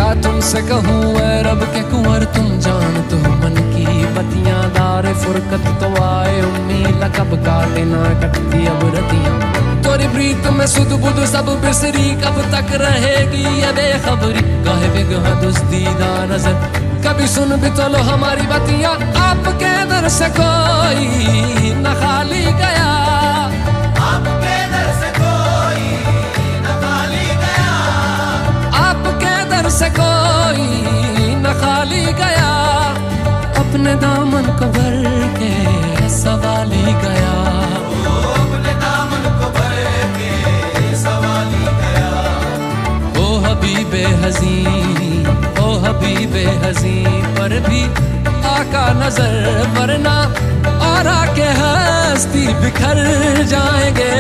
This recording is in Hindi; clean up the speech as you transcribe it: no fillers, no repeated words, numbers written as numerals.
क्या तुमसे कहूँ ऐ रब के कुंवर, तुम जान तो मन की बतियां। दारे फुरकत तो आए उम्मीद, कब काटे ना कटती अब रतियां। तोरी प्रीत में सुध बुध सब बिसरी, कब तक रहेगी ये बेखबरी। काहे बिगह दुस्तीदा नजर, कभी सुन भी तो लो हमारी बतियां। आपके दर से कोई न खाली गया, आपके दर से कोई न खाली गया, आपके दर से कोई न खाली गया। अपने दामन को भर के सवाली गया, अपने दामन को भर के सवाली गया। ओ हबीबे हज़ीं, ओ हबीबे हज़ीं, पर भी आका नजर वरना और आके हस्ती बिखर जाएंगे।